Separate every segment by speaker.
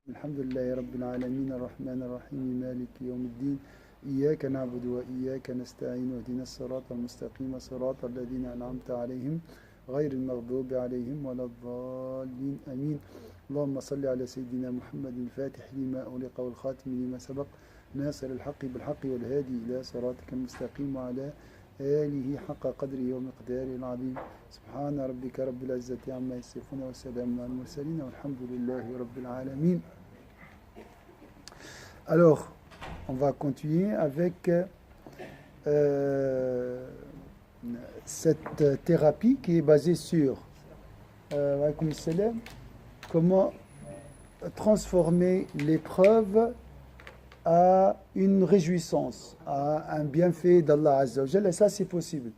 Speaker 1: الحمد لله رب العالمين الرحمن الرحيم مالك يوم الدين إياك نعبد وإياك نستعين واهدنا الصراط المستقيم صراط الذين أنعمت عليهم غير المغضوب عليهم ولا الضالين آمين. اللهم صل على سيدنا محمد الفاتح لما أغلق والخاتم لما سبق ناصر الحق بالحق والهادي إلى صراطك المستقيم وعلى آله حق قدره ومقداره العظيم. سبحان ربك رب العزة عما يصفون وسلام على المرسلين والحمد لله رب العالمين. Alors, on va continuer avec cette thérapie qui est basée sur comment transformer l'épreuve à une réjouissance, à un bienfait d'Allah Azza wa Jalla. Et ça, c'est possible.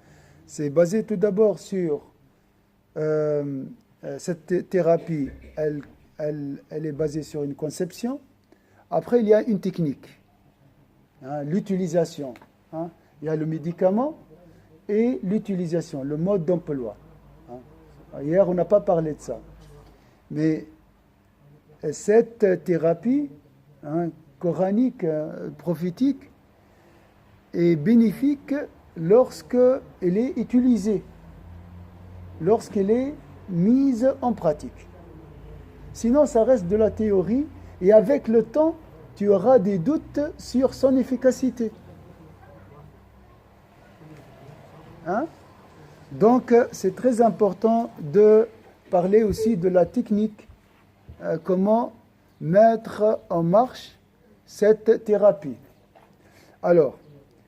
Speaker 1: C'est basé tout d'abord sur cette thérapie, elle est basée sur une conception. Après, il y a une technique, l'utilisation. Il y a le médicament et l'utilisation, le mode d'emploi. Hier, on n'a pas parlé de ça. Mais cette thérapie coranique, prophétique, est bénéfique lorsqu'elle est utilisée, lorsqu'elle est mise en pratique. Sinon, ça reste de la théorie et avec le temps, tu auras des doutes sur son efficacité. Donc, c'est très important de parler aussi de la technique, comment mettre en marche cette thérapie. Alors,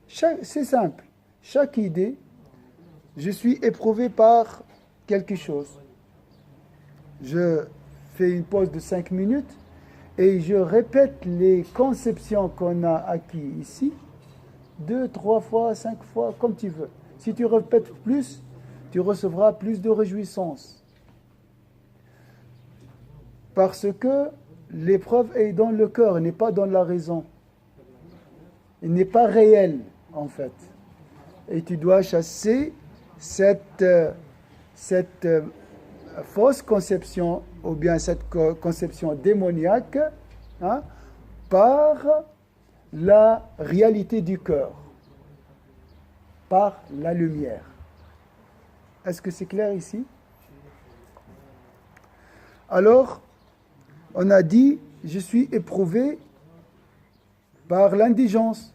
Speaker 1: c'est simple. Chaque idée, je suis éprouvé par quelque chose. Je fais une pause de 5 minutes et je répète les conceptions qu'on a acquises ici, 2, 3 fois, 5 fois, comme tu veux. Si tu répètes plus, tu recevras plus de réjouissance. Parce que l'épreuve est dans le cœur, elle n'est pas dans la raison. Elle n'est pas réelle, en fait. Et tu dois chasser cette fausse conception, ou bien cette conception démoniaque, par la réalité du cœur, par la lumière. Est-ce que c'est clair ici? Alors, on a dit, je suis éprouvé par l'indigence,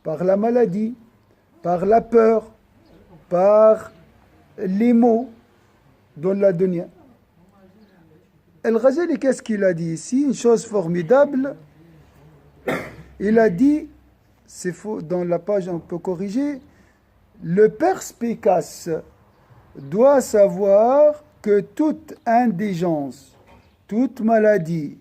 Speaker 1: par la maladie, par la peur, par les maux dans la dunya. El-Ghazali, qu'est-ce qu'il a dit ici? Une chose formidable. Il a dit, c'est faux, dans la page on peut corriger, le perspicace doit savoir que toute indigence, toute maladie,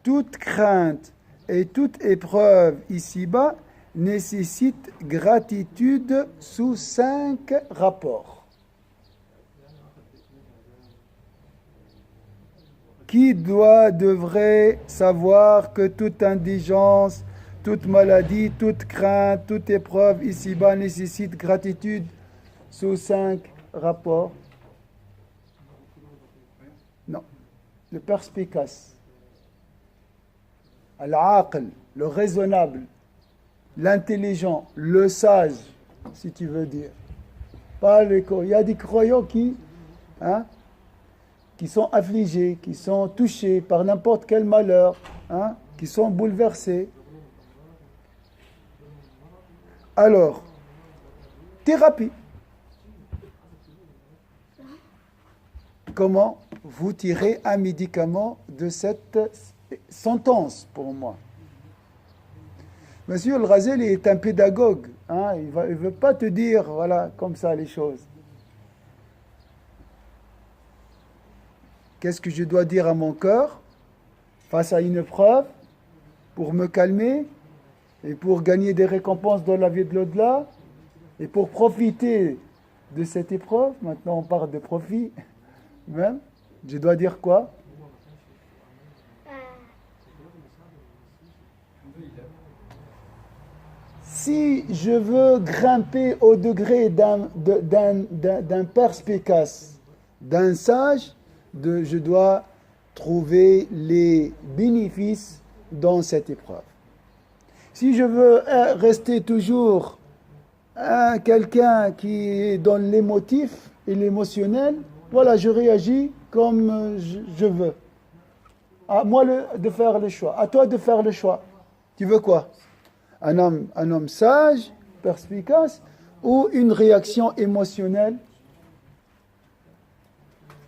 Speaker 1: toute crainte et toute épreuve ici-bas nécessite gratitude sous 5 rapports. Qui devrait savoir que toute indigence, toute maladie, toute crainte, toute épreuve ici-bas nécessite gratitude sous 5 rapports? Non. Le perspicace, al-aql, le raisonnable, l'intelligent, le sage, si tu veux dire. Pas les croyants. Il y a des croyants qui sont affligés, qui sont touchés par n'importe quel malheur, qui sont bouleversés. Alors, thérapie. Comment vous tirez un médicament de cette sentence pour moi? Monsieur El-Ghazali est un pédagogue. Il ne veut pas te dire, voilà, comme ça les choses. Qu'est-ce que je dois dire à mon cœur face à une épreuve pour me calmer et pour gagner des récompenses dans la vie de l'au-delà et pour profiter de cette épreuve? Maintenant, on parle de profit. Même, je dois dire quoi? Si je veux grimper au degré d'un perspicace, d'un sage, je dois trouver les bénéfices dans cette épreuve. Si je veux rester toujours quelqu'un qui est dans l'émotif et l'émotionnel, voilà, je réagis comme je veux. À moi de faire le choix. À toi de faire le choix. Tu veux quoi? Un homme sage, perspicace, ou une réaction émotionnelle?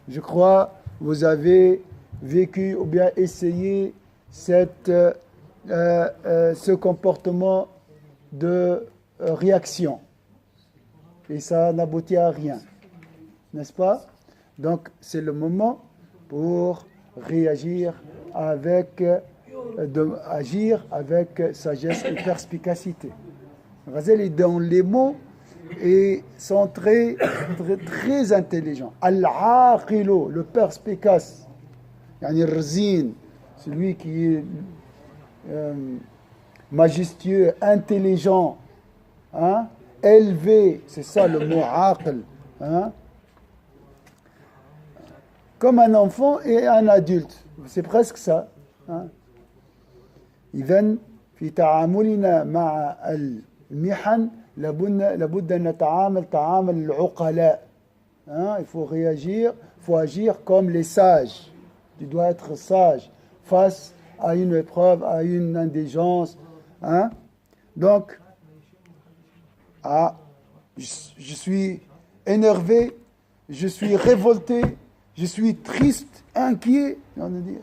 Speaker 1: Je crois vous avez vécu ou bien essayé ce comportement de réaction. Et ça n'aboutit à rien. N'est-ce pas? Donc, c'est le moment pour réagir agir avec sagesse et perspicacité. Ghazali est dans les mots et sont très, très, très intelligents. Al-Aqilo, le perspicace, yani Rzin, celui qui est majestueux, intelligent, hein, élevé, c'est ça le mot aql, hein, comme un enfant et un adulte, c'est presque ça. إذن في تعاملنا مع المحن لابد أن نتعامل تعامل العقلاء. Il faut réagir, il faut agir comme les sages. Tu dois être sage face à une épreuve, à une indigence. Donc, je suis énervé, je suis révolté, je suis triste, inquiet. On va dire,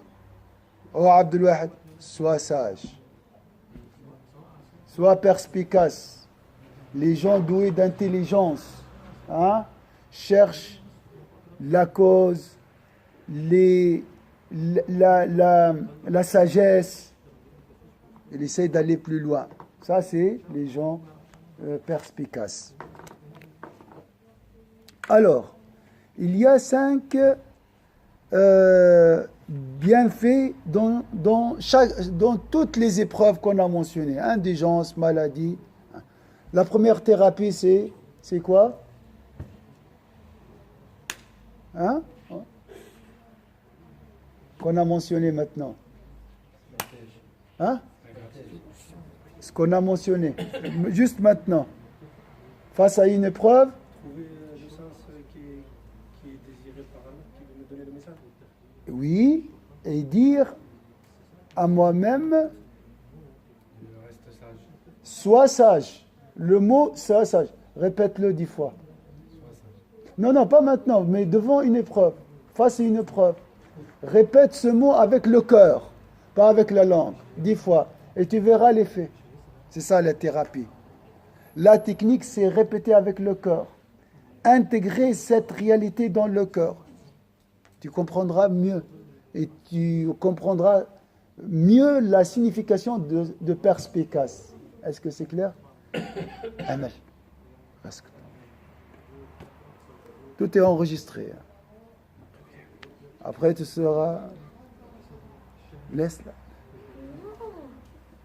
Speaker 1: oh Abdelwahid, sois sage, sois perspicace. Les gens doués d'intelligence cherchent la cause, la sagesse. Il essaie d'aller plus loin. Ça, c'est les gens perspicaces. Alors, il y a 5 bienfaits dans toutes les épreuves qu'on a mentionnées. Indigence, maladie. La première thérapie, c'est quoi? Qu'on a mentionné maintenant. Ce qu'on a mentionné. Juste maintenant. Face à une épreuve.
Speaker 2: Trouver le sens qui est désiré par Allah, qui veut me donner le message.
Speaker 1: Oui, et dire à moi-même,
Speaker 2: Reste sage.
Speaker 1: sois sage. Le mot, sois sage. Répète-le 10 fois.
Speaker 2: Sois sage.
Speaker 1: Non, pas maintenant, mais devant une épreuve, face à une épreuve. Répète ce mot avec le cœur, pas avec la langue, 10 fois. Et tu verras l'effet. C'est ça la thérapie. La technique, c'est répéter avec le cœur. Intégrer cette réalité dans le cœur. Tu comprendras mieux. Et tu comprendras mieux la signification de perspicace. Est-ce que c'est clair? Amal. Tout est enregistré. Après, tu seras... Laisse-la.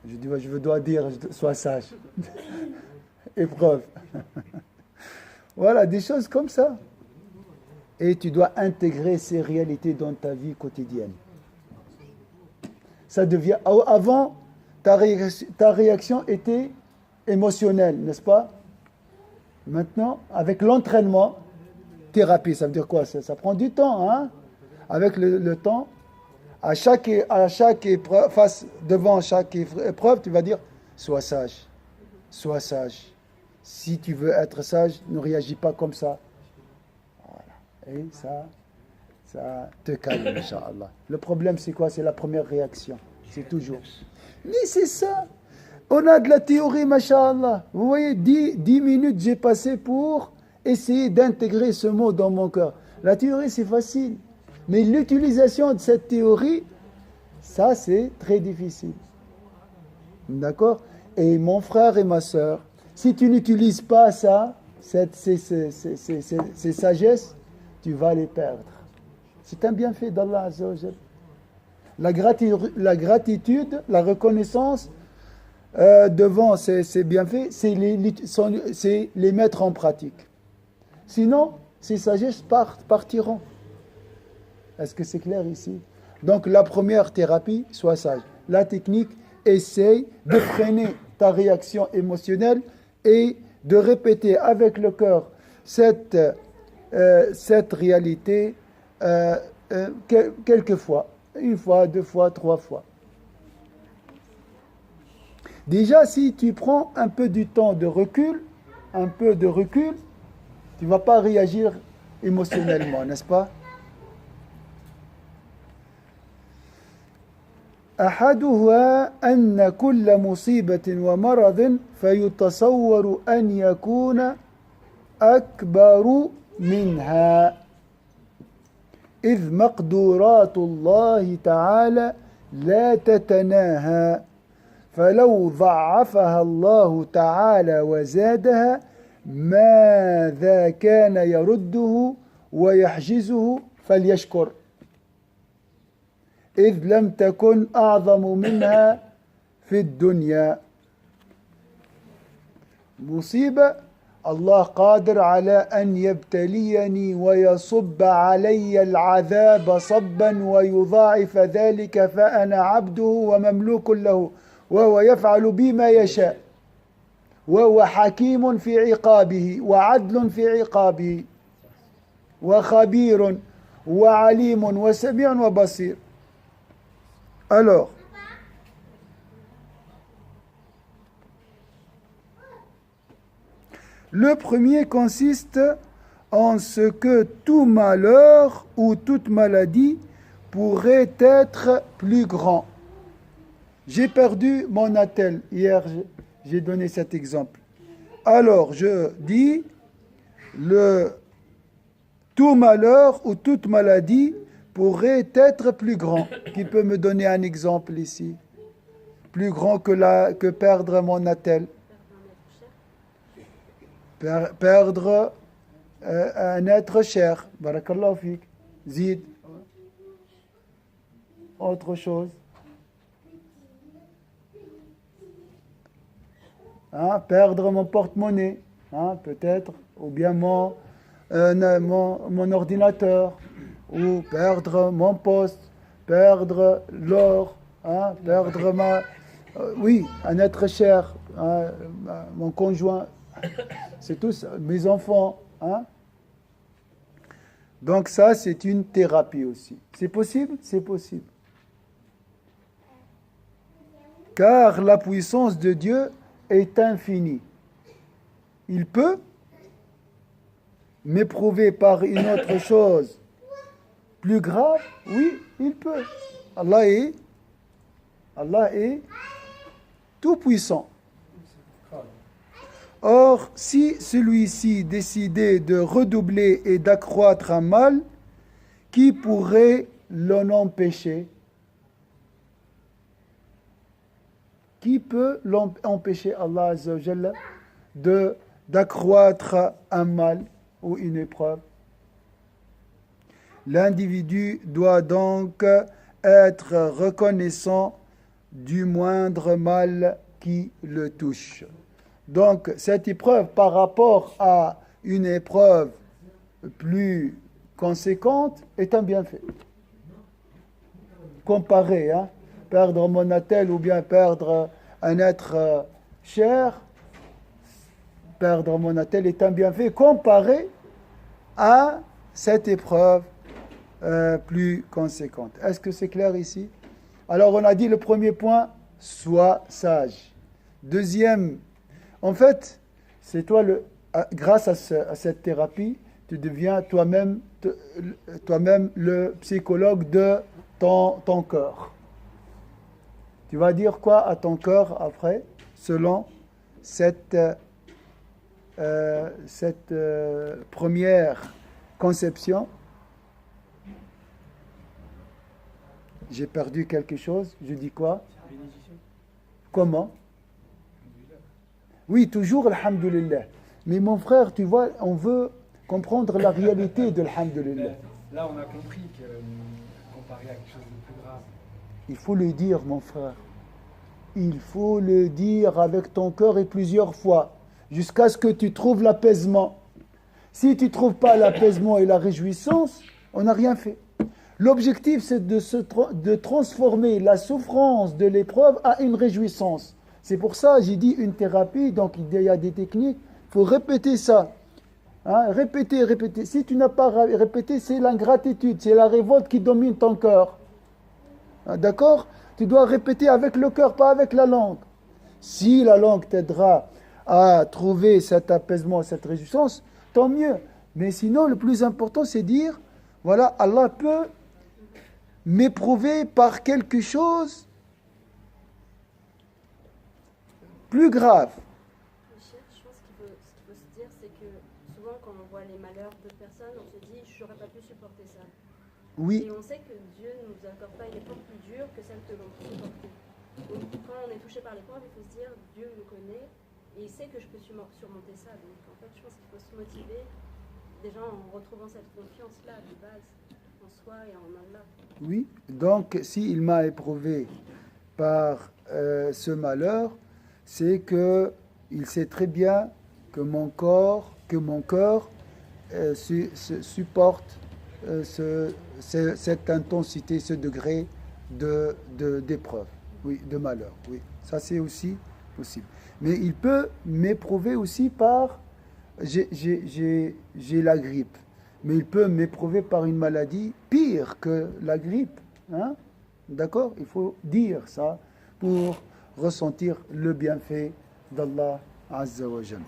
Speaker 1: Je dois dire, sois sage. Épreuve. Voilà, des choses comme ça. Et tu dois intégrer ces réalités dans ta vie quotidienne. Ça devient... Avant, ta réaction était émotionnelle, n'est-ce pas? Maintenant, avec l'entraînement, thérapie, ça veut dire quoi? Ça prend du temps, Avec le temps, à chaque épreuve, devant chaque épreuve, tu vas dire, sois sage, sois sage. Si tu veux être sage, ne réagis pas comme ça. Voilà. Et ça te calme, Inch'Allah. Le problème, c'est quoi? C'est la première réaction. C'est toujours. Mais c'est ça. On a de la théorie, Masha'Allah. Vous voyez, 10 minutes j'ai passé pour essayer d'intégrer ce mot dans mon cœur. La théorie, c'est facile. Mais l'utilisation de cette théorie, ça, c'est très difficile. D'accord? Et mon frère et ma sœur, si tu n'utilises pas ça, ces sagesses, tu vas les perdre. C'est un bienfait d'Allah Azza wa Jal. La gratitude, la reconnaissance devant ces bienfaits, c'est les mettre en pratique. Sinon, ces sagesses partiront. Est-ce que c'est clair ici? Donc la première thérapie, sois sage. La technique, essaye de freiner ta réaction émotionnelle et de répéter avec le cœur cette réalité quelques fois. Une fois, deux fois, trois fois. Déjà, si tu prends un peu du temps de recul, tu ne vas pas réagir émotionnellement, n'est-ce pas? أحدها أن كل مصيبة ومرض فيتصور أن يكون أكبر منها إذ مقدورات الله تعالى لا تتناهى فلو ضعفها الله تعالى وزادها ماذا كان يرده ويحجزه فليشكر إذ لم تكن أعظم منها في الدنيا مصيبة الله قادر على أن يبتليني ويصب علي العذاب صبا ويضاعف ذلك فأنا عبده ومملوك له وهو يفعل بي ما يشاء وهو حكيم في عقابه وعدل في عقابه وخبير وعليم وسميع وبصير. Alors, le premier consiste en ce que tout malheur ou toute maladie pourrait être plus grand. J'ai perdu mon attel. Hier, j'ai donné cet exemple. Alors, je dis, tout malheur ou toute maladie pourrait être plus grand. Qui peut me donner un exemple ici? Plus grand que perdre mon attel. Perdre un être cher. Barakallahu fik. Zid. Autre chose. Perdre mon porte-monnaie, peut-être, ou bien mon ordinateur, ou perdre mon poste, perdre l'or, perdre oui, un être cher, mon conjoint, c'est tout ça, mes enfants. Donc ça, c'est une thérapie aussi. C'est possible? C'est possible. Car la puissance de Dieu est infinie. Il peut m'éprouver par une autre chose plus grave? Oui, il peut. Allah est tout puissant. Or, si celui-ci décidait de redoubler et d'accroître un mal, qui pourrait l'en empêcher? Qui peut empêcher Allah Azza wa Jalla d'accroître un mal ou une épreuve? L'individu doit donc être reconnaissant du moindre mal qui le touche. Donc, cette épreuve par rapport à une épreuve plus conséquente est un bienfait. Comparé, perdre mon attel ou bien perdre un être cher, perdre mon attel est un bienfait comparé à cette épreuve plus conséquente. Est-ce que c'est clair ici? Alors on a dit le premier point, sois sage. Deuxième, en fait, c'est toi, grâce à cette thérapie, tu deviens toi-même le psychologue de ton cœur. Tu vas dire quoi à ton cœur après, selon cette première conception? J'ai perdu quelque chose, je dis quoi? Comment? Oui, toujours alhamdulillah. Mais mon frère, tu vois, on veut comprendre la réalité de l'alhamdulillah.
Speaker 2: Là, on a compris que comparé à quelque chose de plus grave.
Speaker 1: Il faut le dire, mon frère. Il faut le dire avec ton cœur et plusieurs fois, jusqu'à ce que tu trouves l'apaisement. Si tu ne trouves pas l'apaisement et la réjouissance, on n'a rien fait. L'objectif, c'est de transformer la souffrance de l'épreuve à une réjouissance. C'est pour ça que j'ai dit une thérapie, donc il y a des techniques, il faut répéter ça. Hein, répéter, répéter. Si tu n'as pas répété, c'est l'ingratitude, c'est la révolte qui domine ton cœur. Hein, d'accord? Tu dois répéter avec le cœur, pas avec la langue. Si la langue t'aidera à trouver cet apaisement, cette réjouissance, tant mieux. Mais sinon, le plus important, c'est dire, voilà, Allah peut m'éprouver par quelque chose plus grave.
Speaker 3: Je pense ce qu'il faut se dire, c'est que souvent quand on voit les malheurs d'autres personnes, on se dit « j'aurais pas pu supporter ça ».
Speaker 1: Oui.
Speaker 3: Et on sait que Dieu ne nous accorde pas une épreuve plus dure que celle que l'on peut supporter. Donc quand on est touché par l'épreuve, il faut se dire « Dieu me connaît et il sait que je peux surmonter ça ». Donc en fait, je pense qu'il faut se motiver déjà en retrouvant cette confiance-là de base en soi et en Allah.
Speaker 1: Oui, donc s'il m'a éprouvé par ce malheur, c'est que il sait très bien que mon cœur supporte cette intensité, ce degré d'épreuve, oui, de malheur. Oui, ça c'est aussi possible. Mais il peut m'éprouver aussi par j'ai la grippe, mais il peut m'éprouver par une maladie pire que la grippe. Hein? D'accord? Il faut dire ça pour ressentir le bienfait d'Allah Azza wa Jal.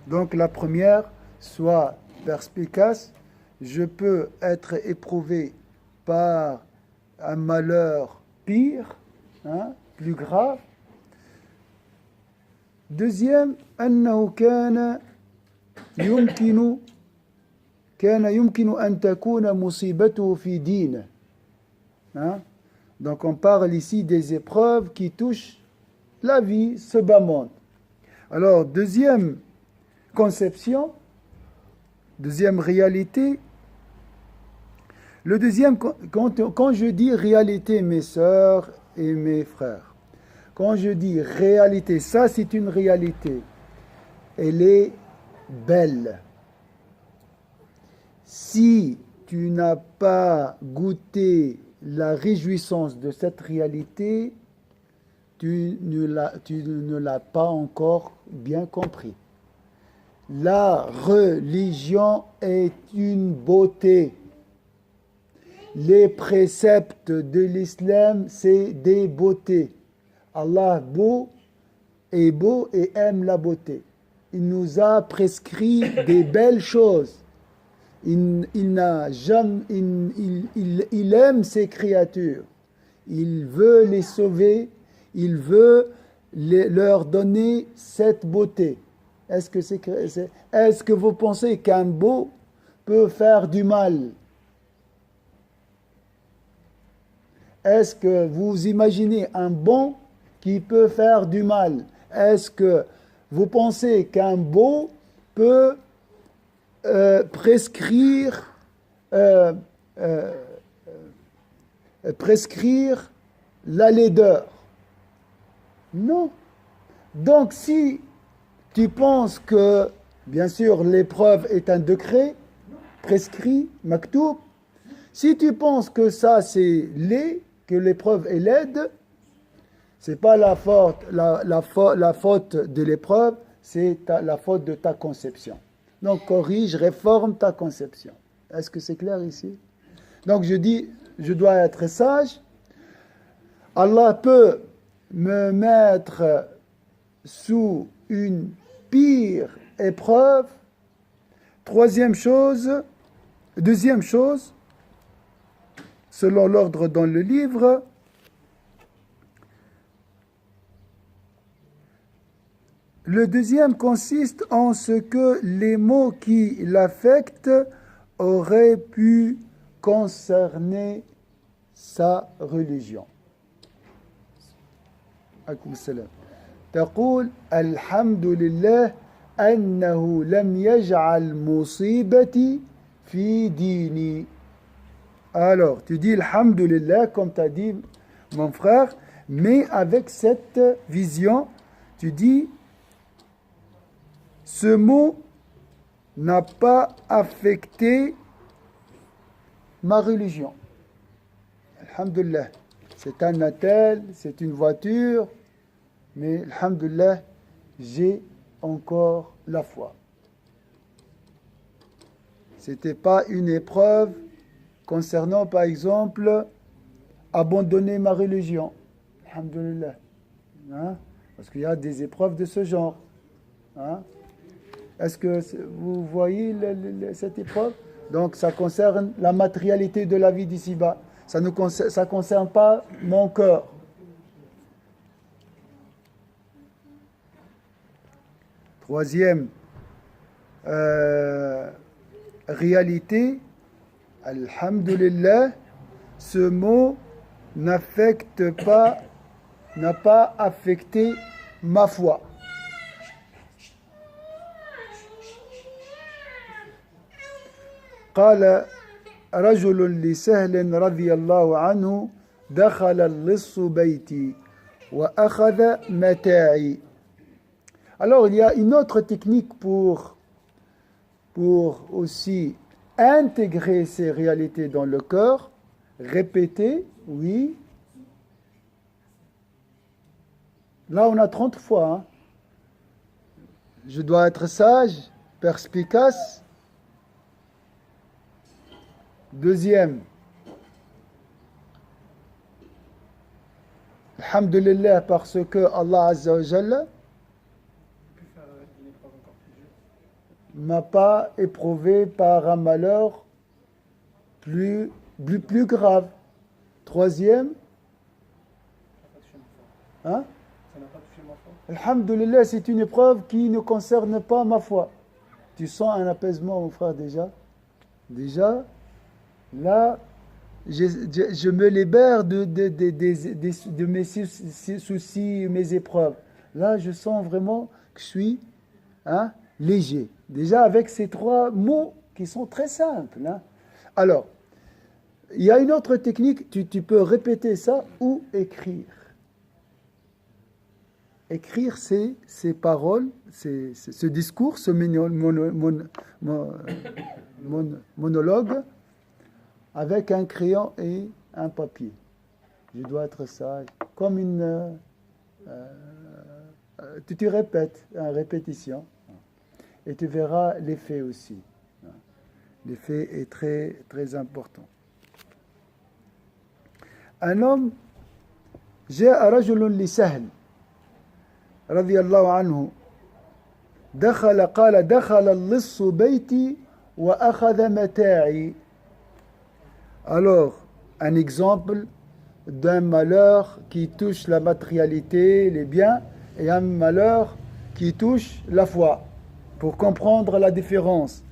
Speaker 1: Donc la première, soit perspicace, je peux être éprouvé par un malheur pire, hein, plus grave. Deuxième, أنه كان يمكن أن تكون مصيبته في دينه. Hein? Donc on parle ici des épreuves qui touchent la vie, ce bas monde. Alors, deuxième conception, deuxième réalité. Le deuxième, quand je dis réalité, mes sœurs et mes frères, quand je dis réalité, ça c'est une réalité. Elle est belle. Si tu n'as pas goûté la réjouissance de cette réalité, tu ne l'as pas encore bien compris. La religion est une beauté. Les préceptes de l'islam, c'est des beautés. Allah est beau et aime la beauté. Il nous a prescrit des belles choses. Il aime ses créatures. Il veut les sauver. Il veut leur donner cette beauté. Est-ce que vous pensez qu'un beau peut faire du mal? Est-ce que vous imaginez un bon qui peut faire du mal? Est-ce que vous pensez qu'un beau peut prescrire la laideur? Non. Donc si tu penses que, bien sûr, l'épreuve est un décret prescrit, maktoub, si tu penses que ça c'est laid, que l'épreuve est laide, c'est pas la faute de l'épreuve, c'est la faute de ta conception. Donc corrige, réforme ta conception. Est-ce que c'est clair ici? Donc je dis, je dois être sage. Allah peut me mettre sous une pire épreuve. Deuxième chose, selon l'ordre dans le livre, le deuxième consiste en ce que les mots qui l'affectent auraient pu concerner sa religion. Alaykoum salam. تقول الحمد لله أنه لم يجعل مصيبتي في ديني. Alors, tu dis alhamdulillah comme tu as dit mon frère, mais avec cette vision, tu dis ce mot n'a pas affecté ma religion. Alhamdulillah. C'est un attel, c'est une voiture, mais alhamdulillah, j'ai encore la foi. Ce n'était pas une épreuve concernant, par exemple, abandonner ma religion. Alhamdulillah. Hein? Parce qu'il y a des épreuves de ce genre. Hein? Est-ce que vous voyez cette épreuve? Donc, ça concerne la matérialité de la vie d'ici-bas. Ça ne concerne pas mon cœur. Troisième réalité, alhamdulillah, ce mot n'a pas affecté ma foi. قال رجل لسهل رضي الله عنه دخل اللص بيتي وأخذ متاعي. Alors, il y a une autre technique pour aussi intégrer ces réalités dans le cœur. Répéter, oui. Là, on a 30 fois. Hein. Je dois être sage, perspicace. Deuxième, alhamdulillah, parce que Allah Azza wa Jalla m'a pas éprouvé par un malheur plus grave. Troisième, hein? Alhamdulillah, c'est une épreuve qui ne concerne pas ma foi. Tu sens un apaisement, mon frère, déjà? Déjà, là, je me libère de mes soucis, mes épreuves. Là, je sens vraiment que je suis léger. Déjà, avec ces trois mots qui sont très simples. Hein. Alors, il y a une autre technique, tu peux répéter ça ou écrire. Écrire ces paroles, ce discours, ce monologue, avec un crayon et un papier. Je dois être sage. Comme une... tu répètes, une répétition. Et tu verras l'effet aussi. L'effet est très, très important. Un homme, جاء رجل لسهل رضي الله عنه قال دخل اللص بيتي وأخذ متاعي. Alors, un exemple d'un malheur qui touche la matérialité, les biens, et un malheur qui touche la foi, pour comprendre la différence.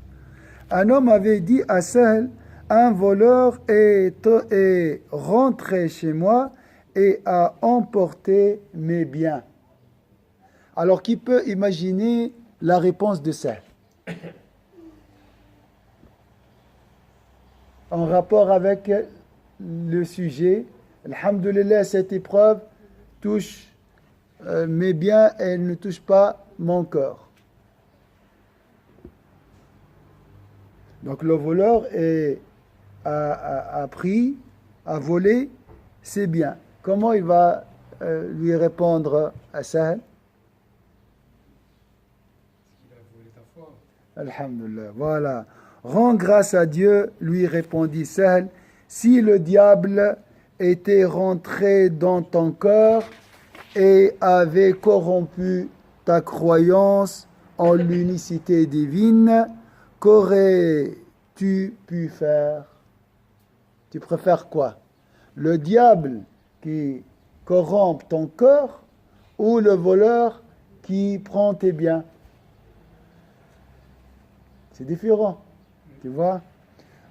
Speaker 1: Un homme avait dit à Sahl, un voleur est rentré chez moi et a emporté mes biens. Alors, qui peut imaginer la réponse de Sahl? En rapport avec le sujet, alhamdulillah, cette épreuve touche mes biens et elle ne touche pas mon cœur. Donc le voleur a pris, a volé ses biens. Comment il va lui répondre à Sahl?
Speaker 2: Il a volé ta foi.
Speaker 1: Alhamdulillah, voilà. Rends grâce à Dieu, lui répondit Sahl, si le diable était rentré dans ton cœur et avait corrompu ta croyance en l'unicité divine, qu'aurais-tu pu faire? Tu préfères quoi? Le diable qui corrompt ton cœur ou le voleur qui prend tes biens? C'est différent. Tu vois?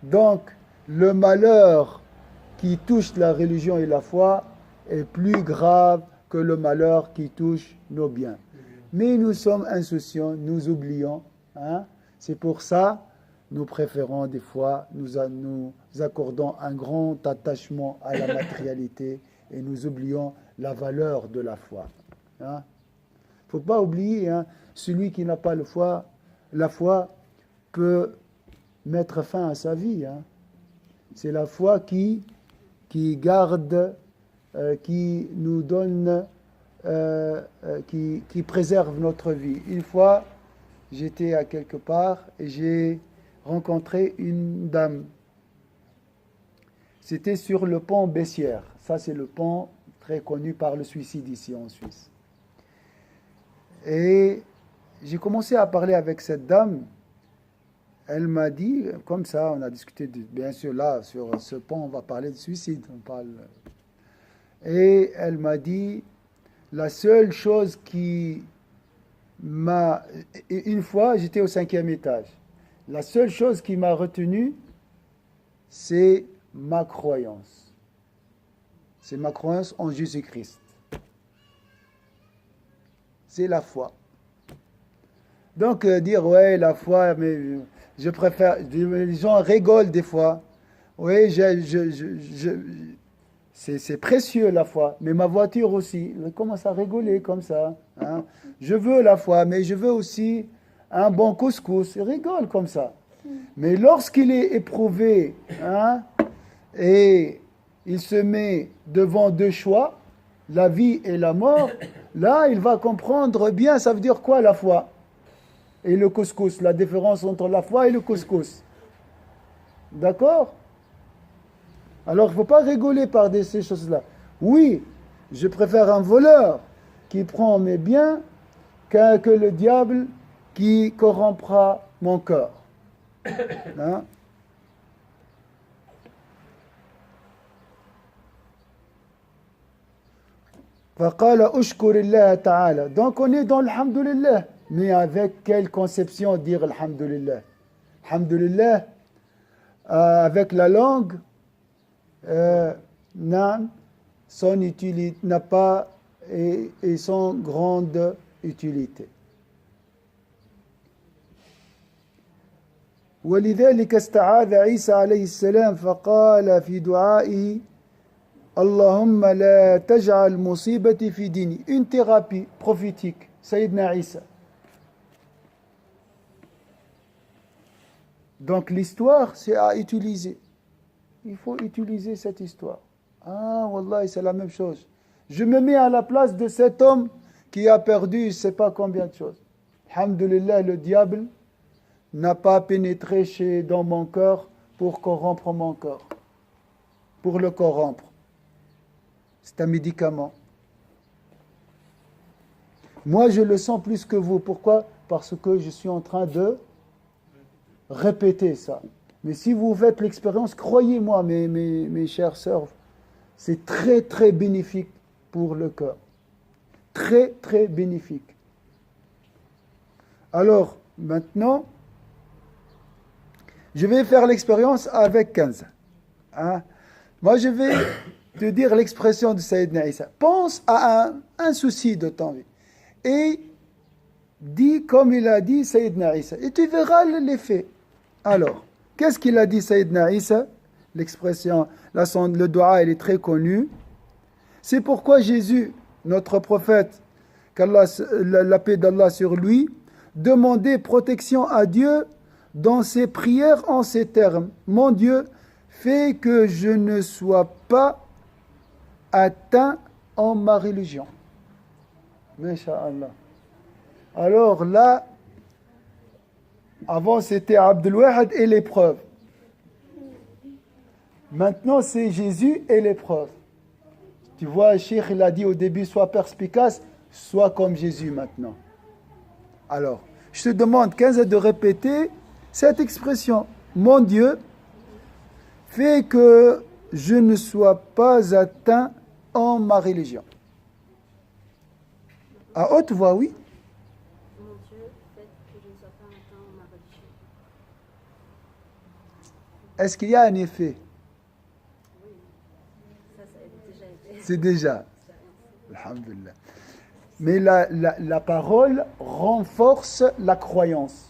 Speaker 1: Donc, le malheur qui touche la religion et la foi est plus grave que le malheur qui touche nos biens. Mais nous sommes insouciants, nous oublions. Hein? C'est pour ça, nous préférons des fois, nous accordons un grand attachement à la matérialité et nous oublions la valeur de la foi. Il ne faut pas oublier, hein, celui qui n'a pas la foi, peut mettre fin à sa vie. Hein. C'est la foi qui garde, qui nous donne, qui préserve notre vie. Une fois, j'étais à quelque part et j'ai rencontré une dame. C'était sur le pont Bessières. Ça, c'est le pont très connu par le suicide ici en Suisse. Et j'ai commencé à parler avec cette dame. Elle m'a dit, comme ça, on a discuté, bien sûr, là, sur ce pont, on va parler de suicide. Et elle m'a dit, la seule chose qui m'a... Une fois, j'étais au 5e étage. La seule chose qui m'a retenu, c'est ma croyance. C'est ma croyance en Jésus-Christ. C'est la foi. Donc, dire, ouais, la foi, mais je préfère... Les gens rigolent des fois. Oui, c'est précieux la foi, mais ma voiture aussi. Je commence à rigoler comme ça. Hein. Je veux la foi, mais je veux aussi un bon couscous. Il rigole comme ça. Mais lorsqu'il est éprouvé, hein, et il se met devant deux choix, la vie et la mort, là, il va comprendre bien, ça veut dire quoi la foi et le couscous, la différence entre la foi et le couscous. D'accord ? Alors, il ne faut pas rigoler par ces choses-là. Oui, je préfère un voleur qui prend mes biens que le diable qui corrompra mon cœur. Hein? فقال أشكر الله تعالى. Donc on est dans l'Alhamdulillah. Mais avec quelle conception dire Alhamdulillah? Alhamdulillah, avec la langue, son utilité n'a pas et sans grande utilité. ولذلك استعاذ عيسى عليه السلام فقال في دعائه اللهم لا تجعل مصيبتي في ديني. Une thérapie prophétique, Sayyidina Isa. Donc l'histoire, c'est à utiliser. Il faut utiliser cette histoire. Ah, Wallah, c'est la même chose. Je me mets à la place de cet homme qui a perdu je ne sais pas combien de choses. Alhamdulillah, le diable n'a pas pénétré dans mon cœur pour corrompre mon cœur. Pour le corrompre. C'est un médicament. Moi, je le sens plus que vous. Pourquoi ? Parce que je suis en train de répéter ça. Mais si vous faites l'expérience, croyez-moi, mes chères sœurs, c'est très, très bénéfique pour le cœur. Très, très bénéfique. Alors, maintenant, je vais faire l'expérience avec 15. Hein? Moi, je vais te dire l'expression de Sayyidina Isa. Pense à un souci de ton vie. Et dis comme il a dit Sayyidina Isa. Et tu verras l'effet. Alors, qu'est-ce qu'il a dit Sayyidina Isa? L'expression, le dua, elle est très connue. C'est pourquoi Jésus, notre prophète, qu'Allah, la paix d'Allah sur lui, demandait protection à Dieu dans ses prières en ces termes. Mon Dieu, fais que je ne sois pas atteint en ma religion. Masha'Allah. Alors là, avant c'était Abdul Wahid et l'épreuve. Maintenant c'est Jésus et l'épreuve. Tu vois, le Cheikh il a dit au début, sois perspicace, sois comme Jésus maintenant. Alors, je te demande 15 de répéter cette expression. Mon Dieu, fais que je ne sois pas atteint en ma religion. À haute voix, oui.
Speaker 3: Mon Dieu, faites que je ne sois pas atteint en ma religion.
Speaker 1: Est-ce qu'il y a un effet?
Speaker 3: Oui, ça a déjà été.
Speaker 1: C'est déjà. Alhamdulillah. Mais la parole renforce la croyance.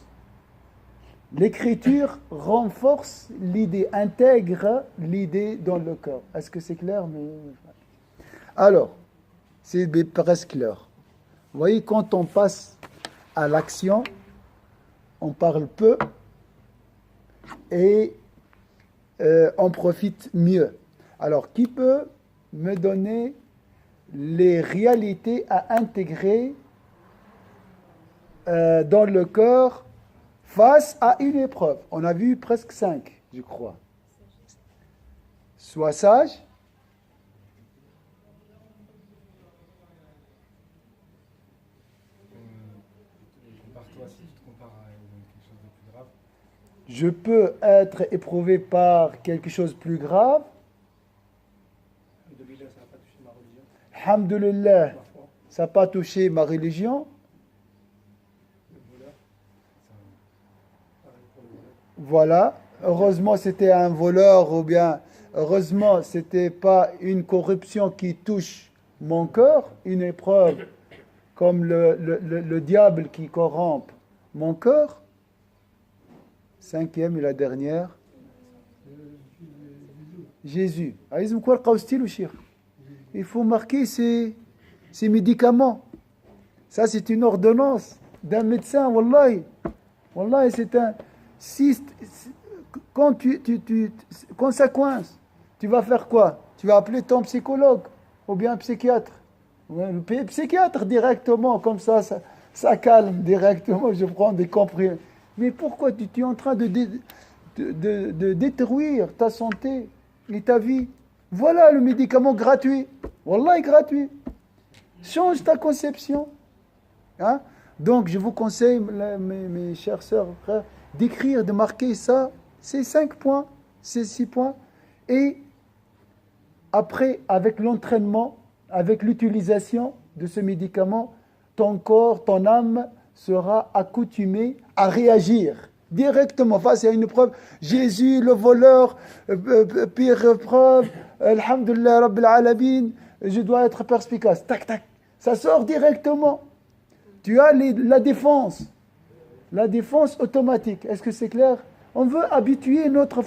Speaker 1: L'écriture renforce l'idée, intègre l'idée dans le cœur. Est-ce que c'est clair? Alors, c'est presque clair. Vous voyez, quand on passe à l'action, on parle peu, et on profite mieux. Alors, qui peut me donner les réalités à intégrer dans le corps face à une épreuve? On a vu presque 5, je crois. Sois sage.
Speaker 2: Compare-toi si tu te compares à quelque chose de plus grave.
Speaker 1: Je peux être éprouvé par quelque chose de plus grave.
Speaker 2: Alhamdoulilah, ça n'a pas touché ma religion,
Speaker 1: Alhamdulillah,
Speaker 2: ma foi,
Speaker 1: ça n'a pas touché ma religion.
Speaker 2: le voleur. Pareil pour le voleur.
Speaker 1: Voilà. Heureusement, c'était un voleur ou bien heureusement, c'était pas une corruption qui touche mon cœur, une épreuve comme le diable qui corrompt mon cœur. 5e et la dernière. Jésus. عايزهم كل قوستيل وشيخ. Il faut marquer ces médicaments. Ça, c'est une ordonnance d'un médecin. Wallahi. Wallahi, c'est un... Quand ça coince, tu vas faire quoi? Tu vas appeler ton psychologue ou bien un psychiatre. Le psychiatre directement, comme ça calme directement. Je prends des comprimés. Mais pourquoi tu es en train de détruire ta santé et ta vie? Voilà le médicament gratuit. Wallah, gratuit. Change ta conception. Hein? Donc, je vous conseille, mes chers sœurs, frères, d'écrire, de marquer ça, ces 5 points, ces 6 points. Et après, avec l'entraînement, avec l'utilisation de ce médicament, ton corps, ton âme sera accoutumé à réagir directement face à une preuve. Jésus, le voleur, pire preuve, alhamdulillah, rabbil alamin, je dois être perspicace. Tac, tac, ça sort directement. Tu as la défense automatique. Est-ce que c'est clair? On veut habituer notre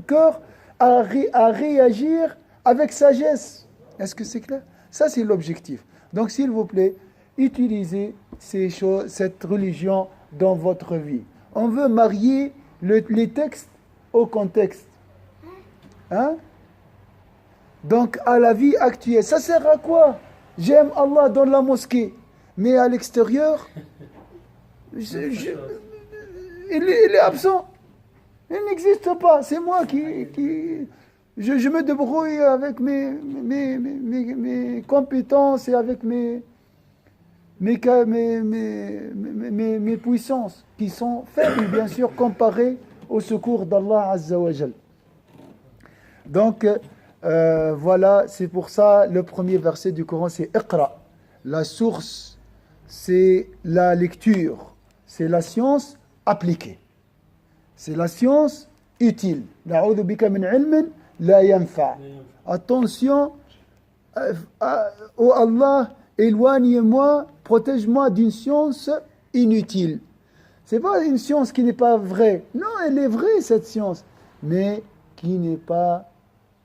Speaker 1: cœur à réagir avec sagesse. Est-ce que c'est clair? Ça, c'est l'objectif. Donc, s'il vous plaît, utilisez ces choses, cette religion dans votre vie. On veut marier les textes au contexte. Hein? Donc, à la vie actuelle. Ça sert à quoi? J'aime Allah dans la mosquée, mais à l'extérieur, il est absent. Il n'existe pas. C'est moi qui je me débrouille avec mes compétences et avec mes puissances qui sont faibles, bien sûr, comparées au secours d'Allah Azza wa Jal. Donc, voilà, c'est pour ça, le premier verset du Coran, c'est Iqra. La source, c'est la lecture. C'est la science appliquée. C'est la science utile. Na'udhu bika min ilmin la yanfa'. Attention, oh Allah, éloigne-moi, protège-moi d'une science inutile. C'est pas une science qui n'est pas vraie. Non, elle est vraie, cette science, mais qui n'est pas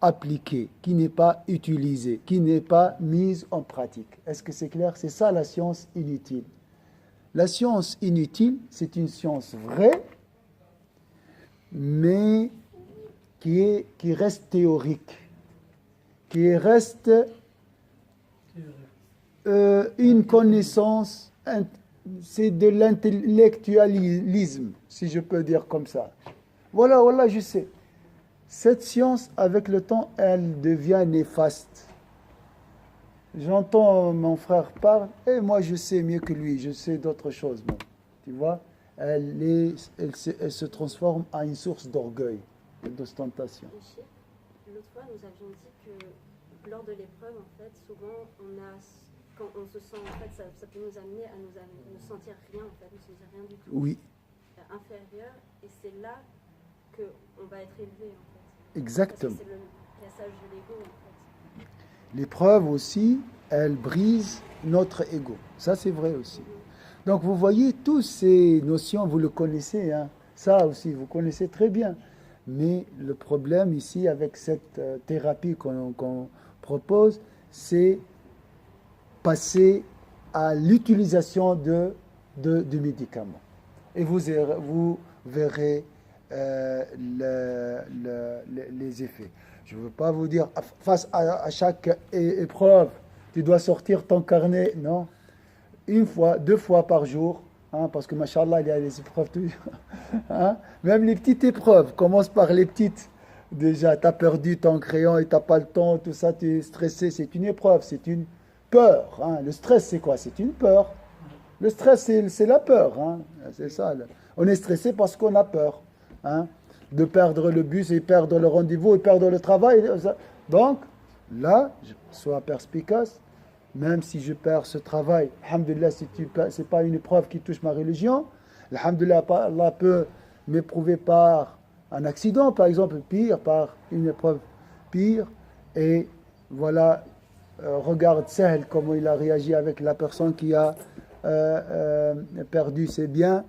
Speaker 1: appliquée, qui n'est pas utilisée, qui n'est pas mise en pratique. Est-ce que c'est clair? C'est ça la science inutile. La science inutile, c'est une science vraie, mais qui reste théorique, qui reste une connaissance, c'est de l'intellectualisme, si je peux dire comme ça. Voilà, je sais. Cette science, avec le temps, elle devient néfaste. J'entends mon frère parler, et moi je sais mieux que lui, je sais d'autres choses. Bon, tu vois, elle se transforme en une source d'orgueil et d'ostentation.
Speaker 3: L'autre fois, nous avions dit que lors de l'épreuve, en fait, souvent, quand on se sent, en fait, ça peut nous amener à ne sentir rien, en fait, ne sentir rien du tout.
Speaker 1: Oui.
Speaker 3: Inférieur, et c'est là qu'on va être élevé, en fait.
Speaker 1: Exactement.
Speaker 3: Parce que c'est le cassage de l'ego, en fait.
Speaker 1: L'épreuve aussi, elle brise notre ego. Ça, c'est vrai aussi. Donc, vous voyez, toutes ces notions, vous le connaissez. Hein. Ça aussi, vous connaissez très bien. Mais le problème ici, avec cette thérapie qu'on propose, c'est passer à l'utilisation de médicaments. Et vous verrez les effets. Je ne veux pas vous dire, face à chaque épreuve, tu dois sortir ton carnet, non. Une fois, 2 fois par jour, hein, parce que, machallah, il y a les épreuves, hein. Même les petites épreuves, commence par les petites. Déjà, tu as perdu ton crayon et tu n'as pas le temps, tout ça, tu es stressé, c'est une épreuve, c'est une peur. Hein. Le stress, c'est quoi? C'est une peur. Le stress, c'est la peur. Hein. C'est ça. On est stressé parce qu'on a peur. Hein, de perdre le bus et perdre le rendez-vous et perdre le travail. Donc, là, sois perspicace. Même si je perds ce travail, alhamdoulilah, ce n'est pas une épreuve qui touche ma religion. Alhamdoulilah, Allah peut m'éprouver par un accident, par exemple, pire, par une épreuve pire. Et voilà, regarde Sahl, comment il a réagi avec la personne qui a perdu ses biens.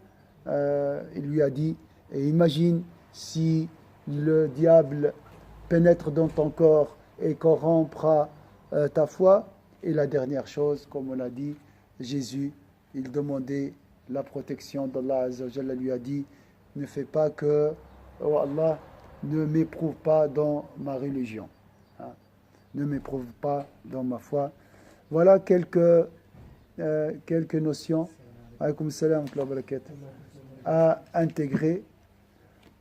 Speaker 1: Il lui a dit, et imagine si le diable pénètre dans ton corps et corrompra ta foi. Et la dernière chose, comme on l'a dit, Jésus, il demandait la protection d'Allah Azza wa Jalla, lui a dit, ne fais pas que, oh Allah, ne m'éprouve pas dans ma religion. Hein, ne m'éprouve pas dans ma foi. Voilà quelques notions alaykoum salam wa barakatuh, à intégrer.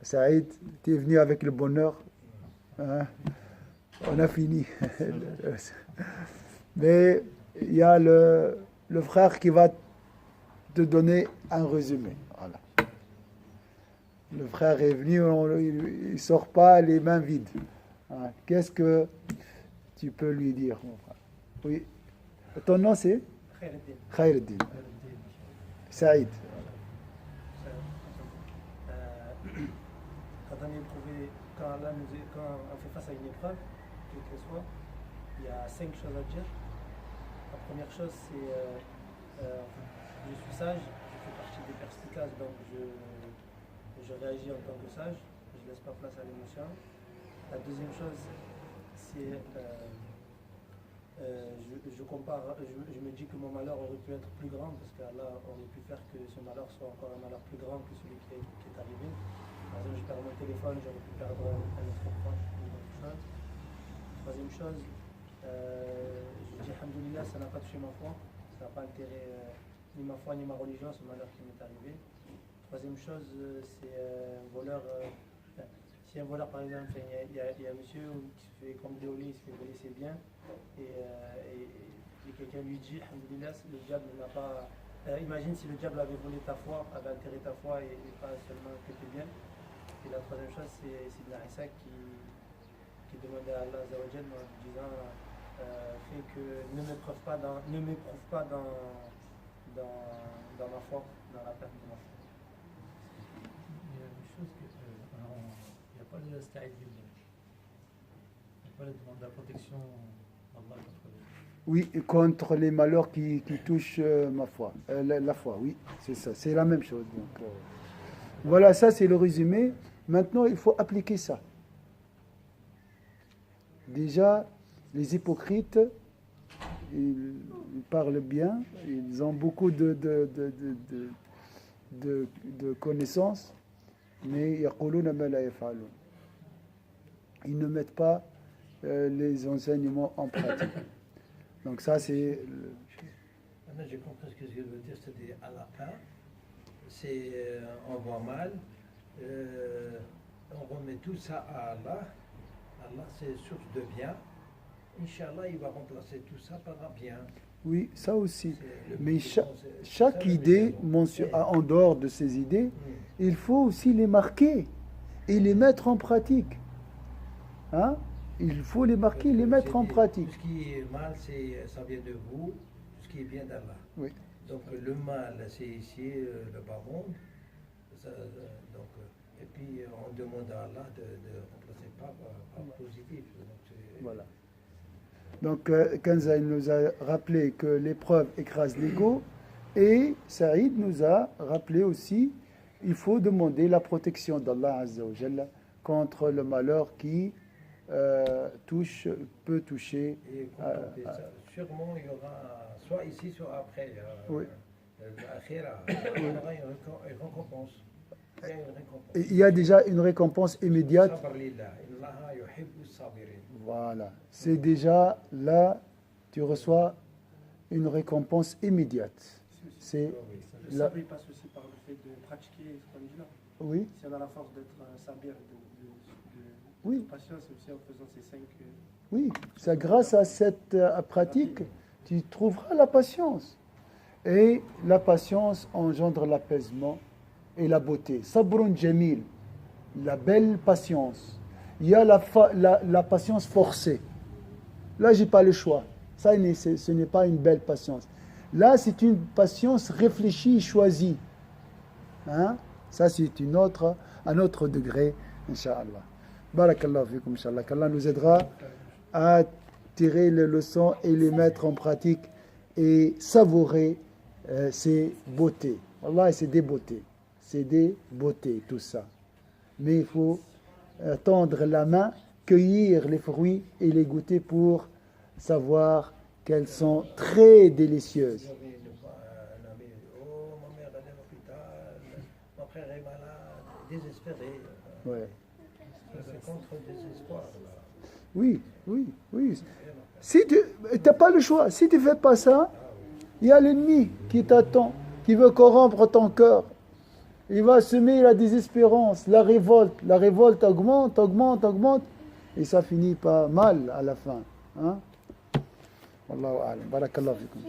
Speaker 1: Saïd, tu es venu avec le bonheur. Hein? On a fini. Mais il y a le frère qui va te donner un résumé. Voilà. Le frère est venu, il ne sort pas les mains vides. Hein? Qu'est-ce que tu peux lui dire, mon frère? Oui. Ton nom c'est Khaireddin. Saïd.
Speaker 2: Quand on fait face à une épreuve, quelle qu'elle soit, il y a 5 choses à dire. La première chose, c'est je suis sage, je fais partie des perspicaces, donc je réagis en tant que sage, je ne laisse pas place à l'émotion. La deuxième chose, c'est je compare, je me dis que mon malheur aurait pu être plus grand, parce qu'Allah aurait pu faire que ce malheur soit encore un malheur plus grand que celui qui est arrivé. Par exemple, je perds mon téléphone, j'aurais pu perdre un autre proche, une autre chose. Troisième chose, je dis alhamdoulilah, ça n'a pas touché ma foi, ça n'a pas altéré ni ma foi ni ma religion, ce malheur qui m'est arrivé. Troisième chose, c'est un voleur. Si un voleur, par exemple, il y a un monsieur qui se fait cambrioler, il se fait voler ses biens, et quelqu'un lui dit alhamdoulilah, le diable n'a pas. Imagine si le diable avait volé ta foi, avait altéré ta foi et pas seulement que tes biens. Et la troisième chose, c'est Ibn Isa qui demandait à Allah Azza wa Jalla en disant fait que ne m'éprouve pas dans ma foi, dans la perte de ma foi.
Speaker 4: Il y a une chose il n'y a pas de sta'id billah. Il n'y a pas de demande de la protection d'Allah contre les...
Speaker 1: Oui, contre les malheurs qui touchent ma foi, la foi, oui, c'est ça, c'est la même chose. Donc, voilà, ça c'est le résumé. Maintenant, il faut appliquer ça. Déjà, les hypocrites, ils parlent bien, ils ont beaucoup de connaissances, mais ils ne mettent pas les enseignements en pratique. Donc ça, c'est...
Speaker 5: Maintenant, j'ai compris ce que je veux dire, c'est-à-dire à la fin, c'est on voit mal, on remet tout ça à Allah. Allah, c'est source de bien. Inch'Allah, il va remplacer tout ça par un bien.
Speaker 1: Oui, ça aussi. Mais chaque idée, en dehors de ces idées, il faut aussi les marquer et les mettre en pratique. Hein? Il faut les marquer et les mettre en pratique.
Speaker 5: Tout ce qui est mal, ça vient de vous. Tout ce qui est bien d'Allah.
Speaker 1: Oui.
Speaker 5: Donc le mal, c'est ici le bas monde. Et puis on demande à Allah de remplacer par positif.
Speaker 1: Voilà. Donc Kenza nous a rappelé que l'épreuve écrase l'ego, et Saïd nous a rappelé aussi il faut demander la protection d'Allah Azza wa Jalla contre le malheur qui peut toucher.
Speaker 5: Et sûrement il y aura soit ici, soit après.
Speaker 1: Oui.
Speaker 5: L'akhira, il y aura une récompense. il y a une récompense.
Speaker 1: il y a déjà une récompense immédiate.
Speaker 5: Sabr lillah. Innaha yuhibbu as-sabirin.
Speaker 1: Voilà. C'est déjà là, tu reçois une récompense immédiate. C'est
Speaker 2: Le
Speaker 1: là.
Speaker 2: sabre, il passe aussi par le fait de pratiquer ce qu'on dit là.
Speaker 1: Oui,
Speaker 2: Si on a la force d'être un sabir,
Speaker 1: oui,
Speaker 2: de patience, c'est aussi en faisant ces 5.
Speaker 1: oui. C'est grâce à cette pratique, tu trouveras la patience. Et la patience engendre l'apaisement et la beauté. Sabrun jamil, la belle patience. Il y a la patience forcée. Là, j'ai pas le choix. Ça, ce n'est pas une belle patience. Là, c'est une patience réfléchie, choisie. Hein? Ça, c'est un autre degré, Inch'Allah. Barakallahu fikum, Inch'Allah. Qu'Allah nous aidera à tirer les leçons et les mettre en pratique et savourer ces beautés. Wallah, c'est des beautés. C'est des beautés, tout ça. Mais il faut tendre la main, cueillir les fruits et les goûter pour savoir qu'elles sont très délicieuses.
Speaker 5: J'avais une fois un ami, oh, ma mère elle est à l'hôpital, mon frère est malade, désespéré.
Speaker 1: Ouais.
Speaker 5: C'est contre le désespoir. Là.
Speaker 1: Oui, oui, oui. Si tu n'as pas le choix, si tu ne fais pas ça, il y a l'ennemi qui t'attend, qui veut corrompre ton cœur. Il va semer la désespérance, la révolte. La révolte augmente, augmente, augmente. Et ça finit pas mal à la fin. Hein? Wallahu a'lam. Barakallahu fikum.